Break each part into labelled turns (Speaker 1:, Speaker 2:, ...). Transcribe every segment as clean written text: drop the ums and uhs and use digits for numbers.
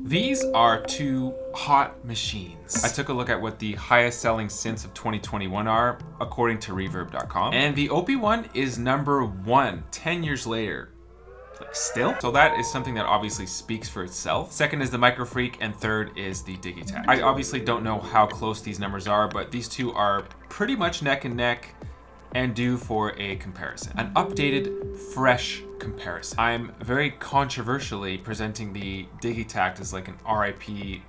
Speaker 1: These are two hot machines. I took a look at what the highest selling synths of 2021 are, according to reverb.com. And the OP-1 is number 1 10 years later. Like still? So that is something that obviously speaks for itself. Second is the Microfreak, and third is the Digitakt. I obviously don't know how close these numbers are, but these two are pretty much neck and neck and due for a comparison. An updated, fresh comparison. I'm very controversially presenting the Digitakt as like an RIP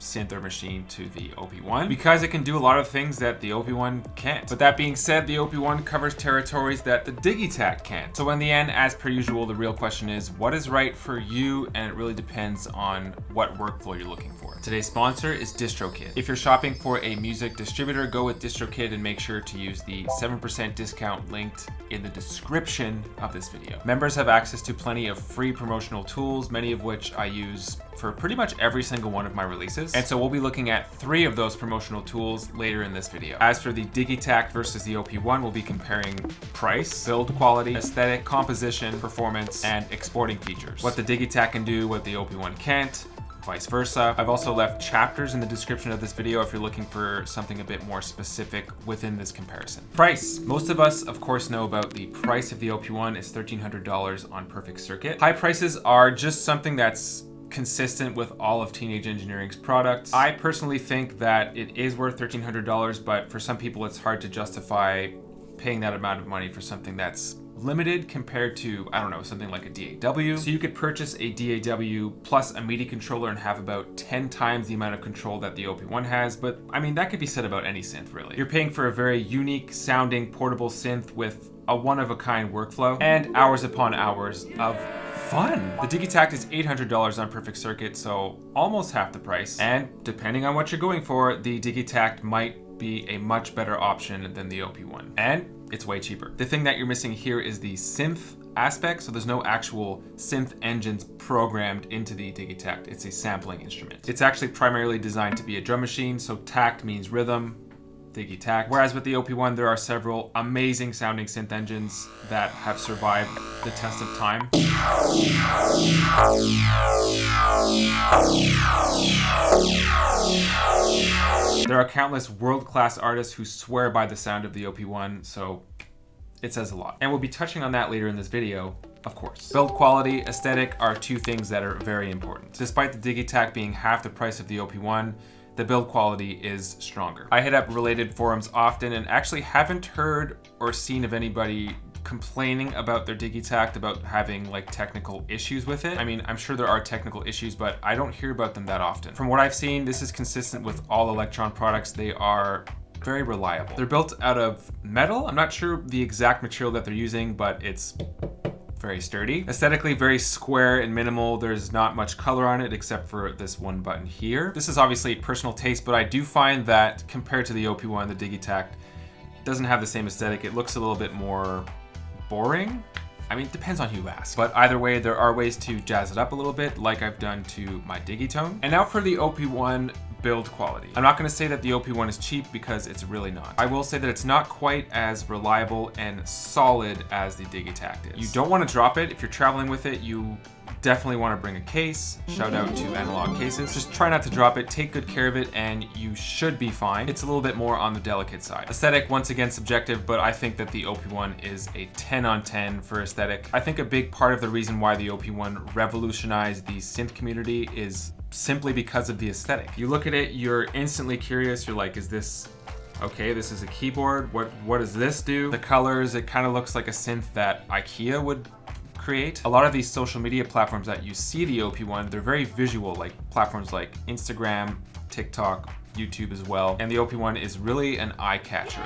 Speaker 1: synth machine to the OP-1 because it can do a lot of things that the OP-1 can't. But that being said, the OP-1 covers territories that the Digitakt can't. So in the end, as per usual, the real question is what is right for you, and it really depends on what workflow you're looking for. Today's sponsor is DistroKid. If you're shopping for a music distributor, go with DistroKid and make sure to use the 7% discount linked in the description of this video. Members have access to plenty of free promotional tools, many of which I use for pretty much every single one of my releases. And so we'll be looking at 3 of those promotional tools later in this video. As for the Digitakt versus the OP-1, we'll be comparing price, build quality, aesthetic, composition, performance, and exporting features. What the Digitakt can do, what the OP-1 can't, vice versa. I've also left chapters in the description of this video if you're looking for something a bit more specific within this comparison. Price. Most of us, of course, know about the price of the OP-1 is $1,300 on Perfect Circuit. High prices are just something that's consistent with all of Teenage Engineering's products. I personally think that it is worth $1,300, but for some people it's hard to justify paying that amount of money for something that's limited compared to, I don't know, something like a DAW. So you could purchase a DAW plus a MIDI controller and have about 10 times the amount of control that the OP-1 has, but I mean, that could be said about any synth, really. You're paying for a very unique sounding portable synth with a one-of-a-kind workflow and hours upon hours of fun. The Digitakt is $800 on Perfect Circuit, so almost half the price. And depending on what you're going for, the Digitakt might be a much better option than the OP-1. And it's way cheaper. The thing that you're missing here is the synth aspect, so there's no actual synth engines programmed into the Digitakt. It's a sampling instrument. It's actually primarily designed to be a drum machine, so takt means rhythm, Digitakt. Whereas with the OP-1, there are several amazing sounding synth engines that have survived the test of time. There are countless world-class artists who swear by the sound of the OP-1, so it says a lot. And we'll be touching on that later in this video, of course. Build quality, aesthetic are two things that are very important. Despite the Digitakt being half the price of the OP-1, the build quality is stronger. I hit up related forums often and actually haven't heard or seen of anybody complaining about their Digitakt about having like technical issues with it. I mean, I'm sure there are technical issues, but I don't hear about them that often. From what I've seen, this is consistent with all Elektron products. They are very reliable. They're built out of metal. I'm not sure the exact material that they're using, but it's very sturdy. Aesthetically very square and minimal. There's not much color on it except for this one button here. This is obviously personal taste, but I do find that compared to the OP-1, the Digitakt doesn't have the same aesthetic. It looks a little bit more boring. I mean, it depends on who you ask. But either way, there are ways to jazz it up a little bit, like I've done to my Digitone. And now for the OP-1 build quality. I'm not going to say that the OP-1 is cheap because it's really not. I will say that it's not quite as reliable and solid as the Digitakt is. You don't want to drop it. If you're traveling with it, you definitely want to bring a case. Shout out to analog cases. Just try not to drop it, take good care of it, and you should be fine. It's a little bit more on the delicate side. Aesthetic, once again, subjective, but I think that the OP-1 is a 10 on 10 for aesthetic. I think a big part of the reason why the OP-1 revolutionized the synth community is simply because of the aesthetic. You look at it, you're instantly curious. You're like, is this okay? This is a keyboard. What does this do? The colors, it kind of looks like a synth that IKEA would create. A lot of these social media platforms that you see the OP-1, they're very visual, like platforms like Instagram, TikTok, YouTube as well. And the OP-1 is really an eye catcher.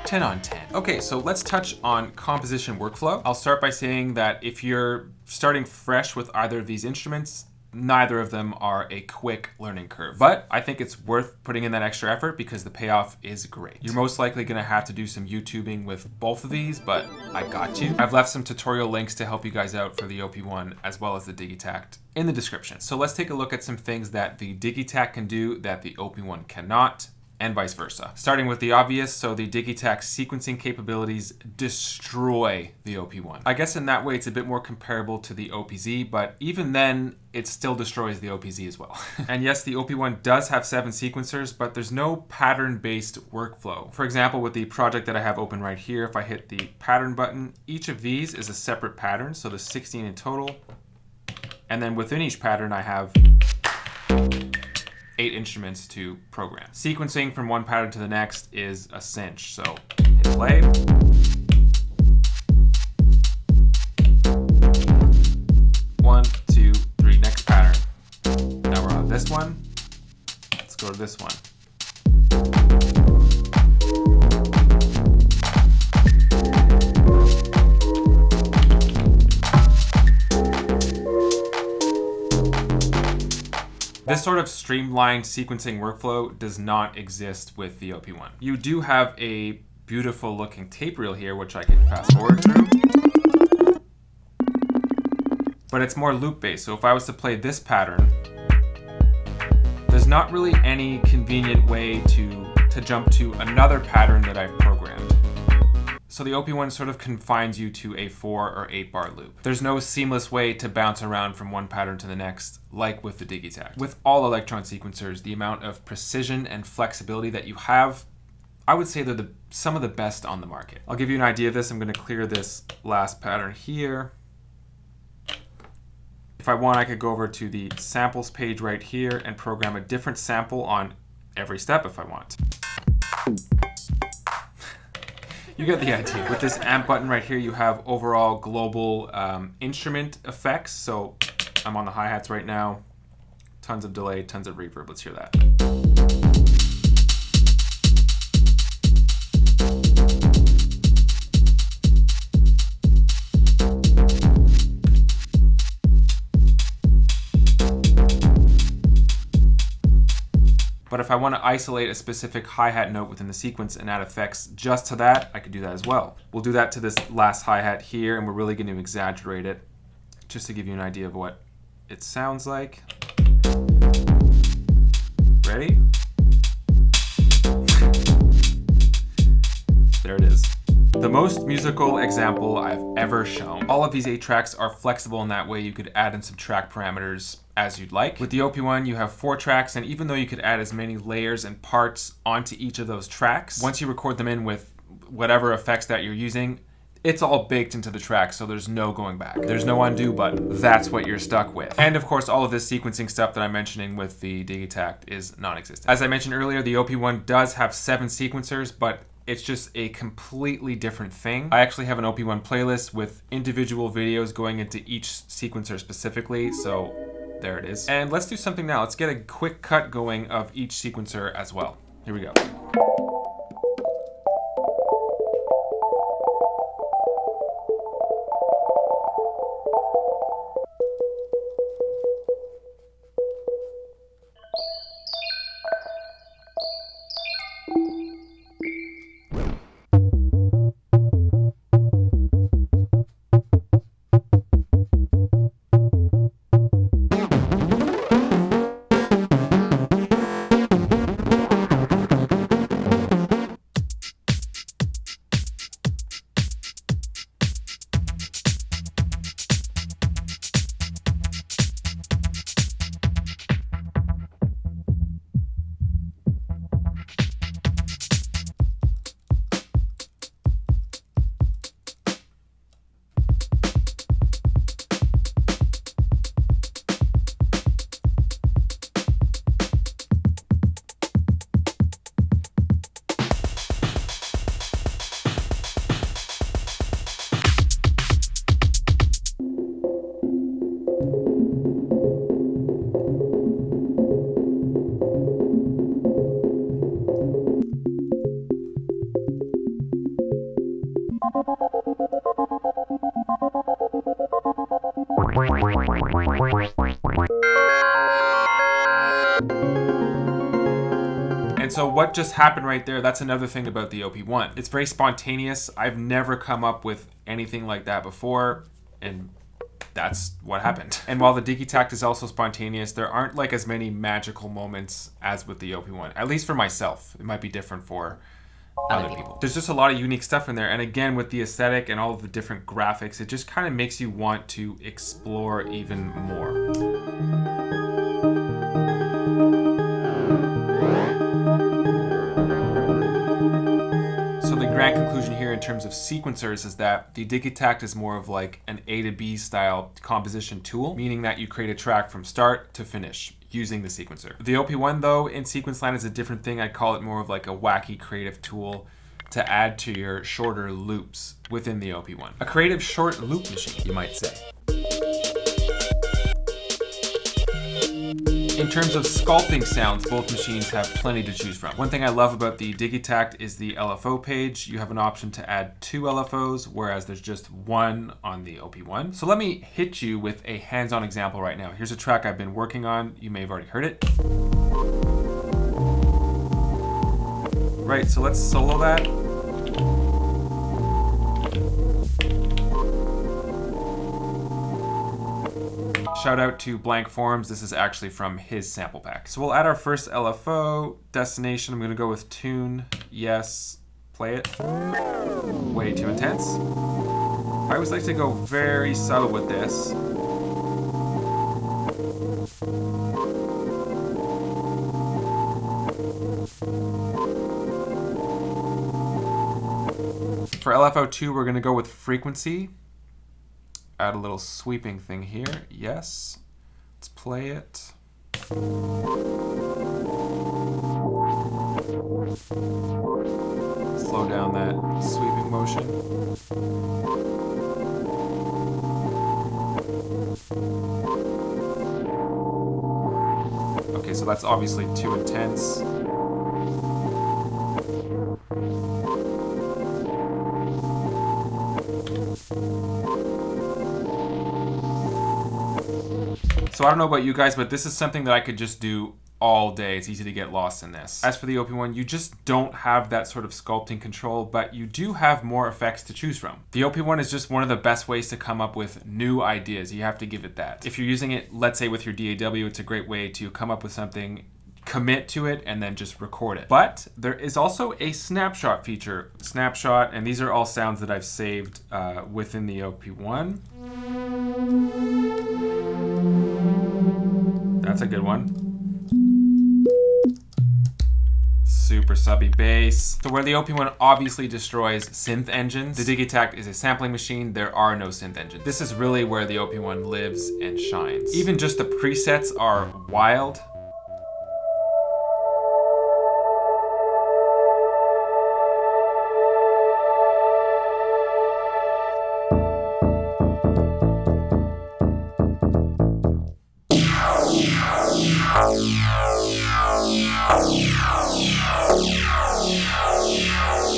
Speaker 1: 10 on 10. Okay, so let's touch on composition workflow. I'll start by saying that if you're starting fresh with either of these instruments, neither of them are a quick learning curve, but I think it's worth putting in that extra effort because the payoff is great. You're most likely gonna have to do some YouTubing with both of these, but I got you. I've left some tutorial links to help you guys out for the OP-1 as well as the Digitakt in the description. So let's take a look at some things that the Digitakt can do that the OP-1 cannot. and vice versa. Starting with the obvious, so the Digitakt sequencing capabilities destroy the OP-1. I guess in that way it's a bit more comparable to the OP-Z, but even then it still destroys the OP-Z as well. And yes, the OP-1 does have 7 sequencers, but there's no pattern-based workflow. For example, with the project that I have open right here, if I hit the pattern button, each of these is a separate pattern, so there's 16 in total. And then within each pattern I have 8 instruments to program. Sequencing from one pattern to the next is a cinch. So hit play. One, two, three, next pattern. Now we're on this one. Let's go to this one. This sort of streamlined sequencing workflow does not exist with the OP-1. You do have a beautiful looking tape reel here, which I can fast forward through. But it's more loop based, so if I was to play this pattern, there's not really any convenient way to jump to another pattern that I've programmed. So the OP-1 sort of confines you to a 4 or 8 bar loop. There's no seamless way to bounce around from one pattern to the next, like with the Digitakt. With all Elektron sequencers, the amount of precision and flexibility that you have, I would say they're some of the best on the market. I'll give you an idea of this. I'm going to clear this last pattern here. If I want, I could go over to the samples page right here and program a different sample on every step if I want. You get the idea. With this amp button right here, you have overall global instrument effects. So I'm on the hi-hats right now. Tons of delay, tons of reverb. Let's hear that. But if I want to isolate a specific hi-hat note within the sequence and add effects just to that, I could do that as well. We'll do that to this last hi-hat here, and we're really going to exaggerate it just to give you an idea of what it sounds like. Ready? There it is. The most musical example I've ever shown. All of these 8 tracks are flexible in that way you could add and subtract parameters as you'd like. With the OP-1, you have 4 tracks, and even though you could add as many layers and parts onto each of those tracks, once you record them in with whatever effects that you're using, it's all baked into the track, so there's no going back. There's no undo button. That's what you're stuck with. And of course, all of this sequencing stuff that I'm mentioning with the Digitakt is non-existent. As I mentioned earlier, the OP-1 does have 7 sequencers, but it's just a completely different thing. I actually have an OP-1 playlist with individual videos going into each sequencer specifically, so there it is. And let's do something now. Let's get a quick cut going of each sequencer as well. Here we go. And so what just happened right there, that's another thing about the OP-1. It's very spontaneous. I've never come up with anything like that before, and that's what happened. And while the Digitakt is also spontaneous, there aren't like as many magical moments as with the OP-1, at least for myself. It might be different for other people. There's just a lot of unique stuff in there, and again, with the aesthetic and all of the different graphics, it just kind of makes you want to explore even more. So the grand conclusion here in terms of sequencers is that the Digitakt is more of like an A to B style composition tool, meaning that you create a track from start to finish using the sequencer. The OP-1 though, in sequence line, is a different thing. I'd call it more of like a wacky creative tool to add to your shorter loops within the OP-1. A creative short loop machine, you might say. In terms of sculpting sounds, both machines have plenty to choose from. One thing I love about the Digitakt is the LFO page. You have an option to add 2 LFOs, whereas there's just 1 on the OP-1. So let me hit you with a hands-on example right now. Here's a track I've been working on. You may have already heard it. Right, so let's solo that. Shout out to Blank Forms. This is actually from his sample pack. So we'll add our first LFO. Destination, I'm gonna go with tune, yes, play it. Way too intense. I always like to go very subtle with this. For LFO2, we're gonna go with frequency. Add a little sweeping thing here. Yes. Let's play it. Slow down that sweeping motion. Okay, so that's obviously too intense. So I don't know about you guys, but this is something that I could just do all day. It's easy to get lost in this. As for the OP-1, you just don't have that sort of sculpting control, but you do have more effects to choose from. The OP-1 is just one of the best ways to come up with new ideas. You have to give it that. If you're using it, let's say with your DAW, it's a great way to come up with something, commit to it, and then just record it. But there is also a snapshot feature. Snapshot, and these are all sounds that I've saved within the OP-1. That's a good one. Super subby bass. So where the OP-1 obviously destroys synth engines, the Digitakt is a sampling machine. There are no synth engines. This is really where the OP-1 lives and shines. Even just the presets are wild.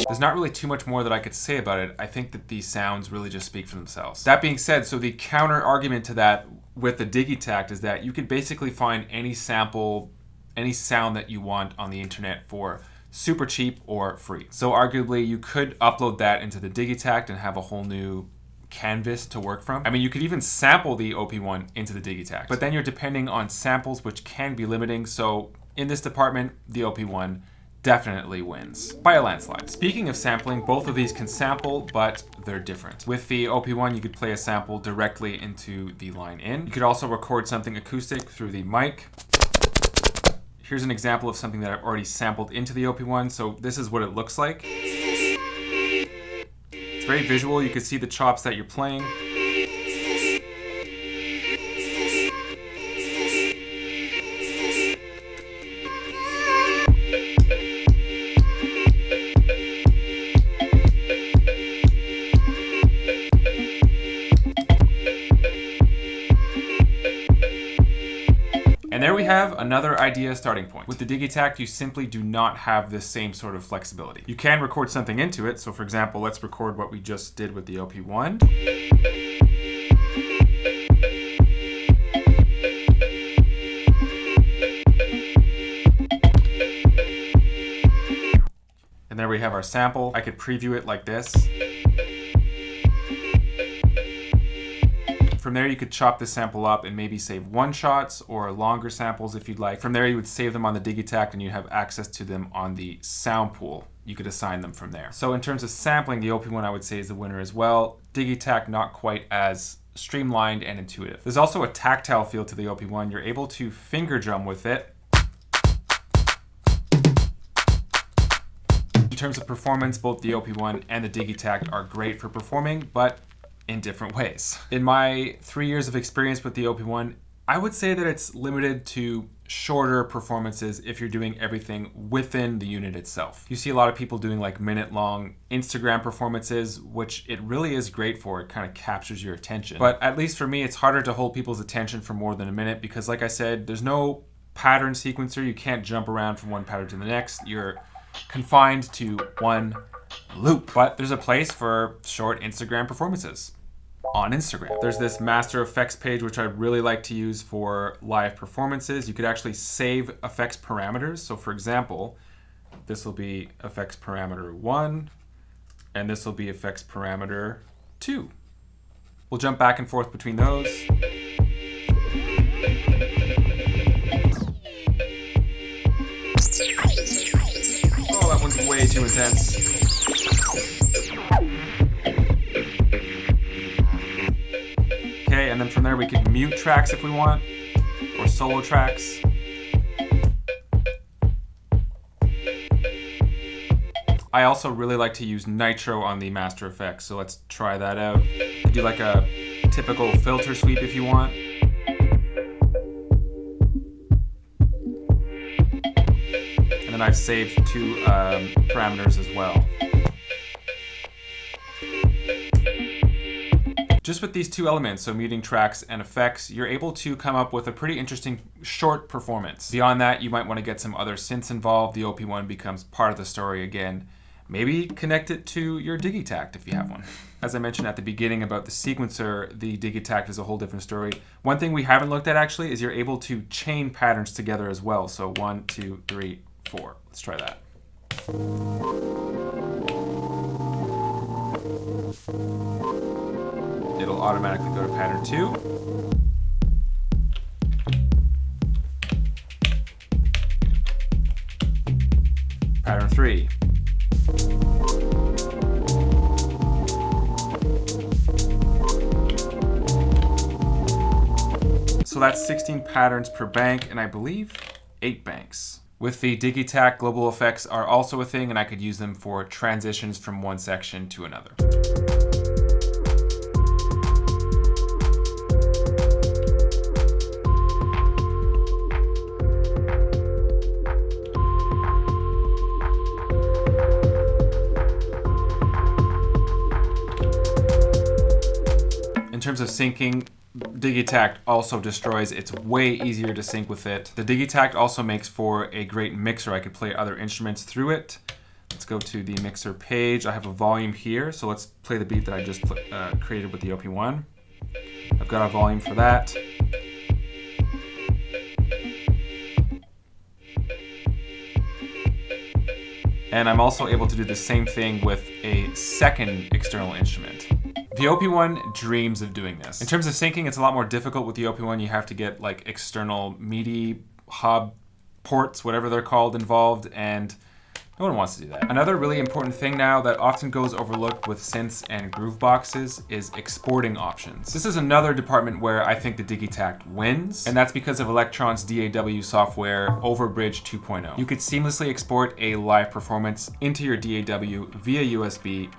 Speaker 1: There's not really too much more that I could say about it. I think that these sounds really just speak for themselves. That being said, so the counter argument to that with the Digitakt is that you could basically find any sample, any sound that you want on the internet for super cheap or free. So arguably you could upload that into the Digitakt and have a whole new canvas to work from. I mean, you could even sample the OP-1 into the Digitakt, but then you're depending on samples, which can be limiting. So in this department, the OP-1 definitely wins by a landslide. Speaking of sampling, both of these can sample, but they're different. With the OP-1, you could play a sample directly into the line in. You could also record something acoustic through the mic. Here's an example of something that I've already sampled into the OP-1. So this is what it looks like. It's very visual. You can see the chops that you're playing. And there we have another idea starting point. With the Digitakt, you simply do not have this same sort of flexibility. You can record something into it. So for example, let's record what we just did with the OP-1. And there we have our sample. I could preview it like this. From there, you could chop the sample up and maybe save one shots or longer samples if you'd like. From there, you would save them on the Digitakt and you'd have access to them on the sound pool. You could assign them from there. So in terms of sampling, the OP-1 I would say is the winner as well. Digitakt not quite as streamlined and intuitive. There's also a tactile feel to the OP-1. You're able to finger drum with it. In terms of performance, both the OP-1 and the Digitakt are great for performing, but in different ways. In my 3 years of experience with the OP-1, I would say that it's limited to shorter performances if you're doing everything within the unit itself. You see a lot of people doing like minute-long Instagram performances, which it really is great for. It kind of captures your attention. But at least for me, it's harder to hold people's attention for more than a minute because, like I said, there's no pattern sequencer. You can't jump around from one pattern to the next. You're confined to one loop. But there's a place for short Instagram performances on Instagram. There's this master effects page, which I really like to use for live performances. You could actually save effects parameters. So for example, this will be effects parameter 1, and this will be effects parameter 2. We'll jump back and forth between those. Oh, that one's way too intense. Okay, and then from there we can mute tracks if we want, or solo tracks. I also really like to use nitro on the master effects, so let's try that out. You can do like a typical filter sweep if you want. And then I've saved 2 parameters as well. Just with these 2 elements, so muting tracks and effects, you're able to come up with a pretty interesting short performance. Beyond that, you might want to get some other synths involved. The OP-1 becomes part of the story again. Maybe connect it to your Digitakt if you have one. As I mentioned at the beginning about the sequencer, the Digitakt is a whole different story. One thing we haven't looked at actually is you're able to chain patterns together as well. So 1, 2, 3, 4. Let's try that. It'll automatically go to pattern 2. Pattern 3. So that's 16 patterns per bank, and I believe 8 banks. With the Digitakt, global effects are also a thing, and I could use them for transitions from one section to another. In terms of syncing, Digitakt also destroys. It's way easier to sync with it. The Digitakt also makes for a great mixer. I could play other instruments through it. Let's go to the mixer page. I have a volume here, so let's play the beat that I just created with the OP-1. I've got a volume for that. And I'm also able to do the same thing with a second external instrument. The OP-1 dreams of doing this. In terms of syncing, it's a lot more difficult with the OP-1. You have to get like external MIDI hub ports, whatever they're called, involved, and no one wants to do that. Another really important thing now that often goes overlooked with synths and groove boxes is exporting options. This is another department where I think the Digitakt wins, and that's because of Elektron's DAW software, Overbridge 2.0. You could seamlessly export a live performance into your DAW via USB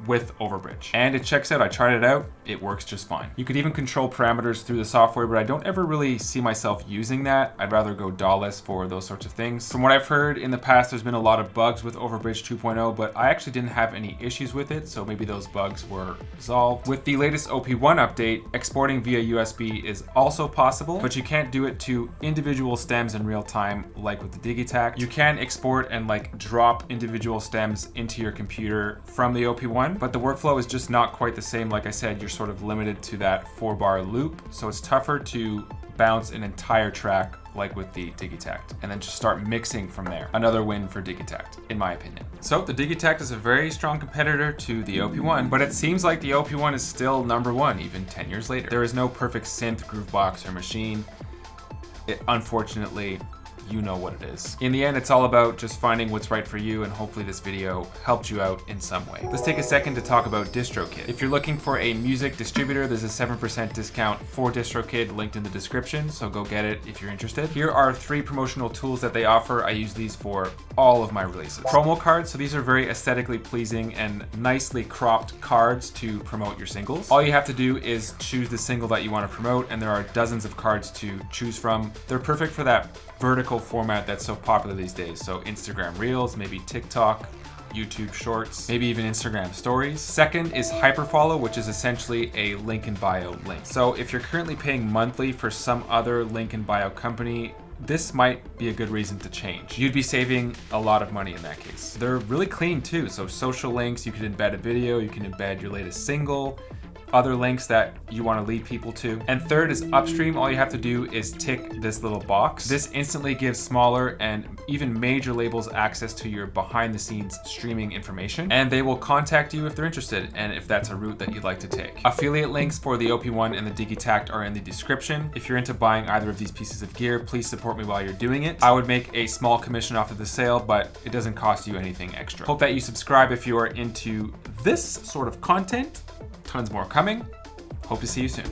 Speaker 1: with Overbridge. And it checks out. I tried it out. It works just fine. You could even control parameters through the software, but I don't ever really see myself using that. I'd rather go DAW-less for those sorts of things. From what I've heard in the past, there's been a lot of bugs with Overbridge 2.0, but I actually didn't have any issues with it, so maybe those bugs were resolved. With the latest OP-1 update, exporting via USB is also possible, but you can't do it to individual stems in real time like with the Digitakt. You can export and like drop individual stems into your computer from the OP-1, but the workflow is just not quite the same. Like I said, you're sort of limited to that 4-bar loop, so it's tougher to bounce an entire track like with the Digitakt, and then just start mixing from there. Another win for Digitakt, in my opinion. So the Digitakt is a very strong competitor to the OP-1, but it seems like the OP-1 is still number one, even 10 years later. There is no perfect synth, groovebox, or machine. Unfortunately, you know what it is. In the end, it's all about just finding what's right for you, and hopefully this video helped you out in some way. Let's take a second to talk about DistroKid. If you're looking for a music distributor, there's a 7% discount for DistroKid linked in the description, so go get it if you're interested. Here are 3 promotional tools that they offer. I use these for all of my releases. Promo cards, so these are very aesthetically pleasing and nicely cropped cards to promote your singles. All you have to do is choose the single that you want to promote, and there are dozens of cards to choose from. They're perfect for that vertical format that's so popular these days. So Instagram Reels, maybe TikTok, YouTube Shorts, maybe even Instagram Stories. Second is Hyperfollow, which is essentially a link in bio link. So if you're currently paying monthly for some other link in bio company, this might be a good reason to change. You'd be saving a lot of money in that case. They're really clean too. So social links, you can embed a video, you can embed your latest single, other links that you want to lead people to. And third is Upstream. All you have to do is tick this little box. This instantly gives smaller and even major labels access to your behind the scenes streaming information, and they will contact you if they're interested and if that's a route that you'd like to take. Affiliate links for the OP-1 and the Digitakt are in the description. If you're into buying either of these pieces of gear, please support me while you're doing it. I would make a small commission off of the sale, but it doesn't cost you anything extra. Hope that you subscribe if you are into this sort of content. Tons more coming. Hope to see you soon.